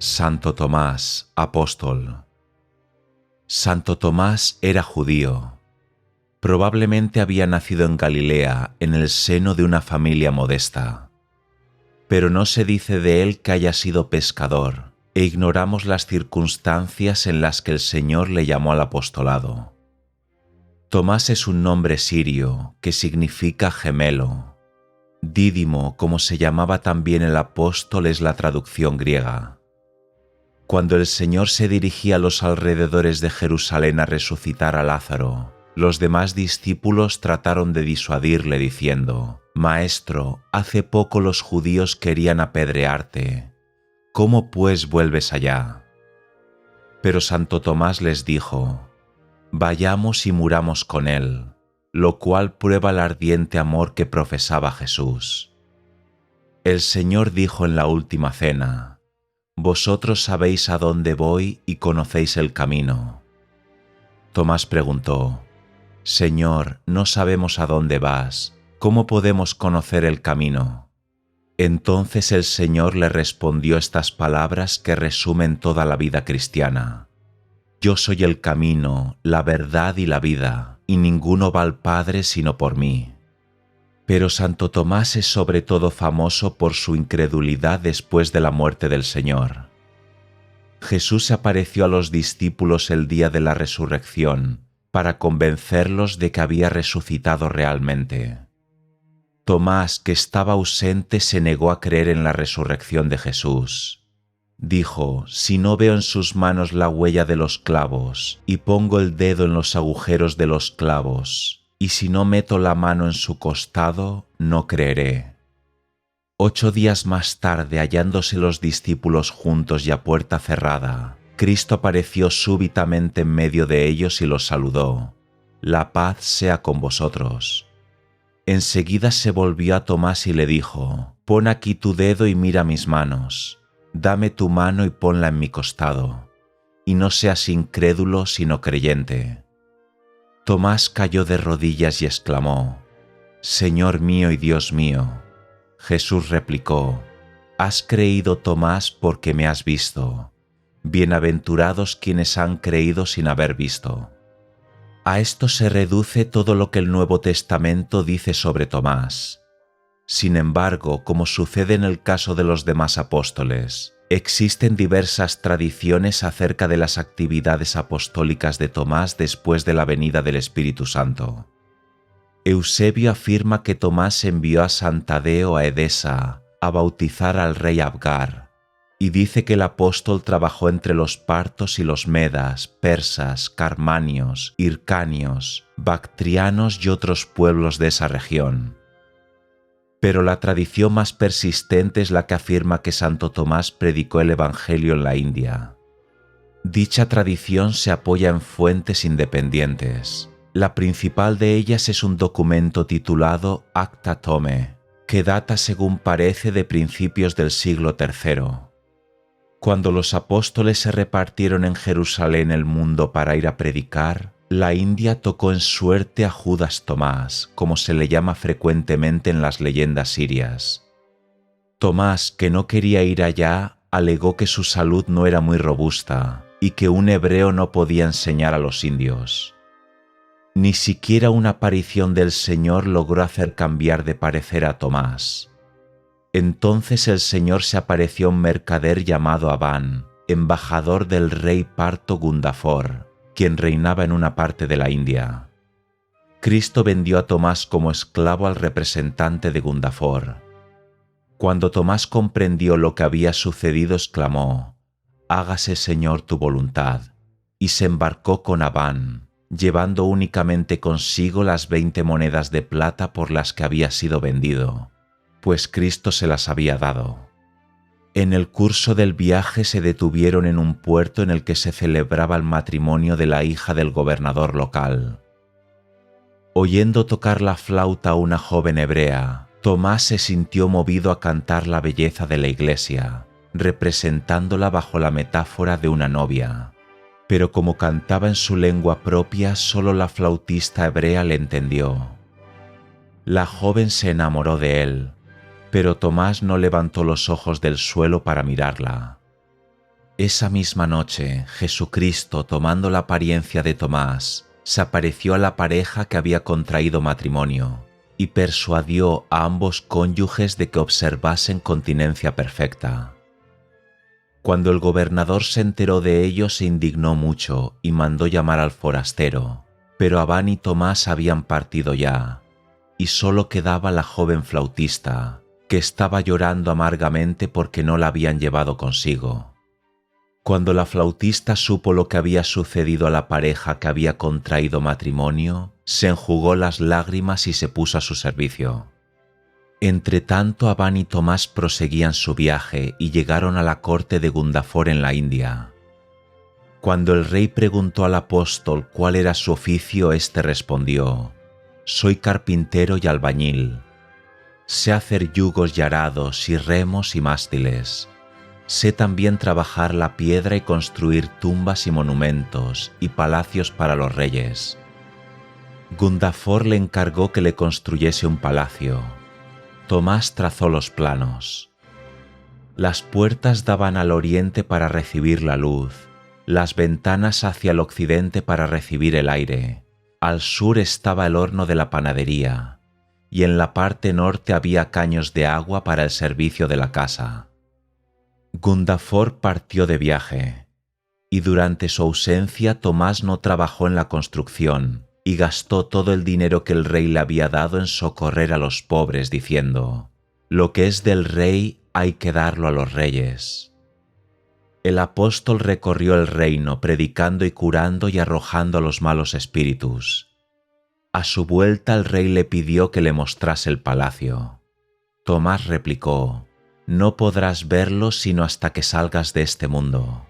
Santo Tomás, apóstol. Santo Tomás era judío. Probablemente había nacido en Galilea, en el seno de una familia modesta. Pero no se dice de él que haya sido pescador, e ignoramos las circunstancias en las que el Señor le llamó al apostolado. Tomás es un nombre sirio que significa gemelo. Dídimo, como se llamaba también el apóstol, es la traducción griega. Cuando el Señor se dirigía a los alrededores de Jerusalén a resucitar a Lázaro, los demás discípulos trataron de disuadirle diciendo: «Maestro, hace poco los judíos querían apedrearte. ¿Cómo pues vuelves allá?» Pero Santo Tomás les dijo: «Vayamos y muramos con él», lo cual prueba el ardiente amor que profesaba Jesús. El Señor dijo en la última cena: «Vosotros sabéis a dónde voy y conocéis el camino». Tomás preguntó: «Señor, no sabemos a dónde vas. ¿Cómo podemos conocer el camino?» Entonces el Señor le respondió estas palabras que resumen toda la vida cristiana: «Yo soy el camino, la verdad y la vida, y ninguno va al Padre sino por mí». Pero Santo Tomás es sobre todo famoso por su incredulidad después de la muerte del Señor. Jesús se apareció a los discípulos el día de la resurrección para convencerlos de que había resucitado realmente. Tomás, que estaba ausente, se negó a creer en la resurrección de Jesús. Dijo: «Si no veo en sus manos la huella de los clavos, y pongo el dedo en los agujeros de los clavos, y si no meto la mano en su costado, no creeré». 8 días más tarde, hallándose los discípulos juntos y a puerta cerrada, Cristo apareció súbitamente en medio de ellos y los saludó: «La paz sea con vosotros». Enseguida se volvió a Tomás y le dijo: «Pon aquí tu dedo y mira mis manos. Dame tu mano y ponla en mi costado. Y no seas incrédulo, sino creyente». Tomás cayó de rodillas y exclamó: «Señor mío y Dios mío». Jesús replicó: «Has creído, Tomás, porque me has visto. Bienaventurados quienes han creído sin haber visto». A esto se reduce todo lo que el Nuevo Testamento dice sobre Tomás. Sin embargo, como sucede en el caso de los demás apóstoles, existen diversas tradiciones acerca de las actividades apostólicas de Tomás después de la venida del Espíritu Santo. Eusebio afirma que Tomás envió a San Tadeo a Edesa a bautizar al rey Abgar, y dice que el apóstol trabajó entre los partos y los medas, persas, carmanios, hircanios, bactrianos y otros pueblos de esa región. Pero la tradición más persistente es la que afirma que Santo Tomás predicó el Evangelio en la India. Dicha tradición se apoya en fuentes independientes. La principal de ellas es un documento titulado Acta Tome, que data, según parece, de principios del siglo III. Cuando los apóstoles se repartieron en Jerusalén el mundo para ir a predicar, la India tocó en suerte a Judas Tomás, como se le llama frecuentemente en las leyendas sirias. Tomás, que no quería ir allá, alegó que su salud no era muy robusta y que un hebreo no podía enseñar a los indios. Ni siquiera una aparición del Señor logró hacer cambiar de parecer a Tomás. Entonces el Señor se apareció a un mercader llamado Abán, embajador del rey parto Gundafor, quien reinaba en una parte de la India. Cristo vendió a Tomás como esclavo al representante de Gundafor. Cuando Tomás comprendió lo que había sucedido, exclamó: «Hágase, Señor, tu voluntad», y se embarcó con Abán, llevando únicamente consigo las 20 monedas de plata por las que había sido vendido, pues Cristo se las había dado. En el curso del viaje se detuvieron en un puerto en el que se celebraba el matrimonio de la hija del gobernador local. Oyendo tocar la flauta a una joven hebrea, Tomás se sintió movido a cantar la belleza de la iglesia, representándola bajo la metáfora de una novia. Pero como cantaba en su lengua propia, solo la flautista hebrea le entendió. La joven se enamoró de él, pero Tomás no levantó los ojos del suelo para mirarla. Esa misma noche, Jesucristo, tomando la apariencia de Tomás, se apareció a la pareja que había contraído matrimonio y persuadió a ambos cónyuges de que observasen continencia perfecta. Cuando el gobernador se enteró de ello, se indignó mucho y mandó llamar al forastero, pero Abán y Tomás habían partido ya, y solo quedaba la joven flautista, que estaba llorando amargamente porque no la habían llevado consigo. Cuando la flautista supo lo que había sucedido a la pareja que había contraído matrimonio, se enjugó las lágrimas y se puso a su servicio. Entretanto, Abán y Tomás proseguían su viaje y llegaron a la corte de Gundafor en la India. Cuando el rey preguntó al apóstol cuál era su oficio, éste respondió: «Soy carpintero y albañil. Sé hacer yugos y arados y remos y mástiles. Sé también trabajar la piedra y construir tumbas y monumentos y palacios para los reyes». Gundafor le encargó que le construyese un palacio. Tomás trazó los planos. Las puertas daban al oriente para recibir la luz, las ventanas hacia el occidente para recibir el aire. Al sur estaba el horno de la panadería, y en la parte norte había caños de agua para el servicio de la casa. Gundafor partió de viaje, y durante su ausencia Tomás no trabajó en la construcción y gastó todo el dinero que el rey le había dado en socorrer a los pobres, diciendo: «Lo que es del rey hay que darlo a los reyes». El apóstol recorrió el reino predicando y curando y arrojando a los malos espíritus. A su vuelta el rey le pidió que le mostrase el palacio. Tomás replicó: «No podrás verlo sino hasta que salgas de este mundo».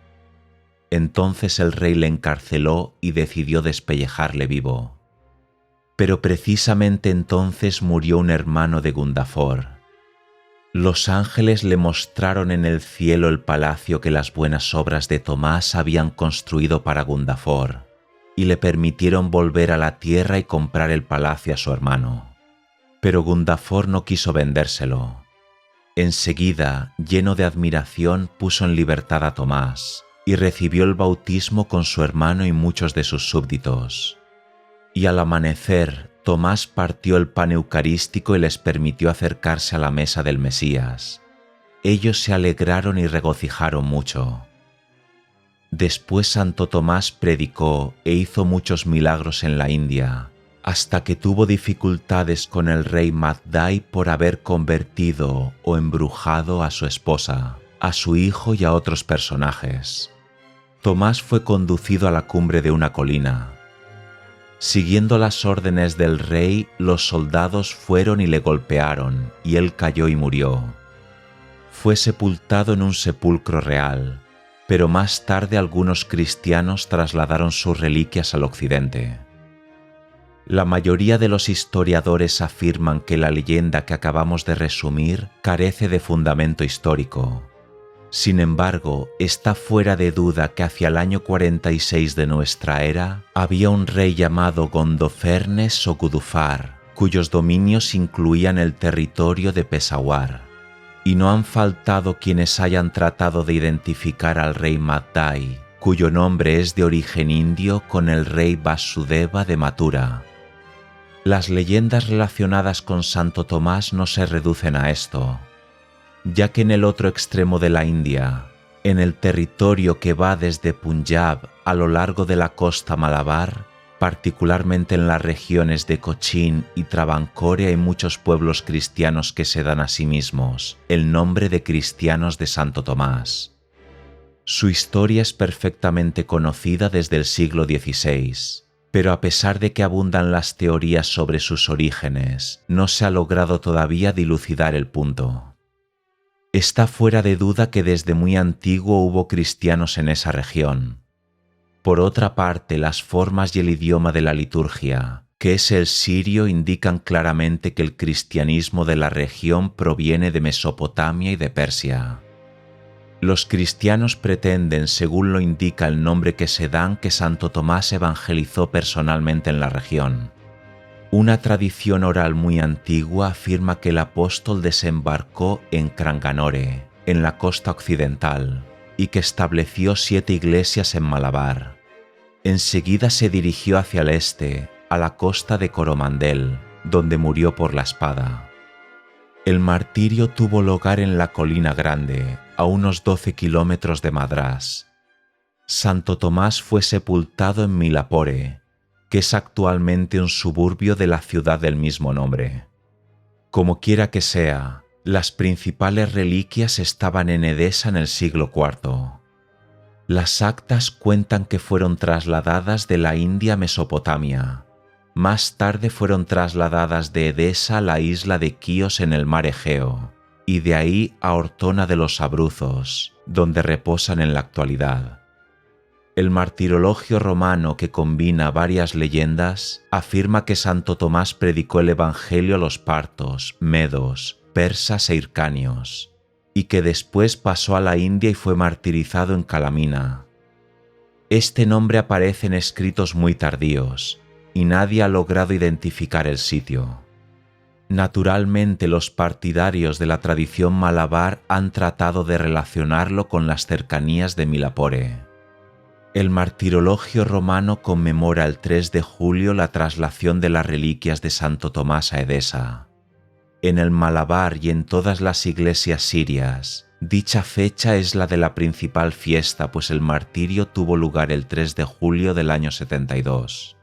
Entonces el rey le encarceló y decidió despellejarle vivo. Pero precisamente entonces murió un hermano de Gundafor. Los ángeles le mostraron en el cielo el palacio que las buenas obras de Tomás habían construido para Gundafor, y le permitieron volver a la tierra y comprar el palacio a su hermano. Pero Gundafor no quiso vendérselo. Enseguida, lleno de admiración, puso en libertad a Tomás y recibió el bautismo con su hermano y muchos de sus súbditos. Y al amanecer, Tomás partió el pan eucarístico y les permitió acercarse a la mesa del Mesías. Ellos se alegraron y regocijaron mucho. Después Santo Tomás predicó e hizo muchos milagros en la India, hasta que tuvo dificultades con el rey Magdai por haber convertido o embrujado a su esposa, a su hijo y a otros personajes. Tomás fue conducido a la cumbre de una colina. Siguiendo las órdenes del rey, los soldados fueron y le golpearon, y él cayó y murió. Fue sepultado en un sepulcro real, pero más tarde algunos cristianos trasladaron sus reliquias al occidente. La mayoría de los historiadores afirman que la leyenda que acabamos de resumir carece de fundamento histórico. Sin embargo, está fuera de duda que hacia el año 46 de nuestra era había un rey llamado Gondofernes o Gudufar, cuyos dominios incluían el territorio de Peshawar. Y no han faltado quienes hayan tratado de identificar al rey Magdai, cuyo nombre es de origen indio, con el rey Vasudeva de Mathura. Las leyendas relacionadas con Santo Tomás no se reducen a esto, ya que en el otro extremo de la India, en el territorio que va desde Punjab a lo largo de la costa Malabar, particularmente en las regiones de Cochin y Travancore, hay muchos pueblos cristianos que se dan a sí mismos el nombre de cristianos de Santo Tomás. Su historia es perfectamente conocida desde el siglo XVI, pero a pesar de que abundan las teorías sobre sus orígenes, no se ha logrado todavía dilucidar el punto. Está fuera de duda que desde muy antiguo hubo cristianos en esa región. Por otra parte, las formas y el idioma de la liturgia, que es el sirio, indican claramente que el cristianismo de la región proviene de Mesopotamia y de Persia. Los cristianos pretenden, según lo indica el nombre que se dan, que Santo Tomás evangelizó personalmente en la región. Una tradición oral muy antigua afirma que el apóstol desembarcó en Cranganore, en la costa occidental, y que estableció 7 iglesias en Malabar. Enseguida se dirigió hacia el este, a la costa de Coromandel, donde murió por la espada. El martirio tuvo lugar en la Colina Grande, a unos 12 kilómetros de Madrás. Santo Tomás fue sepultado en Milapore, que es actualmente un suburbio de la ciudad del mismo nombre. Como quiera que sea, las principales reliquias estaban en Edesa en el siglo IV. Las actas cuentan que fueron trasladadas de la India a Mesopotamia. Más tarde fueron trasladadas de Edesa a la isla de Quíos en el mar Egeo, y de ahí a Ortona de los Abruzos, donde reposan en la actualidad. El martirologio romano, que combina varias leyendas, afirma que Santo Tomás predicó el Evangelio a los partos, medos, persas e hircanios, y que después pasó a la India y fue martirizado en Calamina. Este nombre aparece en escritos muy tardíos, y nadie ha logrado identificar el sitio. Naturalmente, los partidarios de la tradición malabar han tratado de relacionarlo con las cercanías de Milapore. El martirologio romano conmemora el 3 de julio la traslación de las reliquias de Santo Tomás a Edesa. En el Malabar y en todas las iglesias sirias, dicha fecha es la de la principal fiesta, pues el martirio tuvo lugar el 3 de julio del año 72.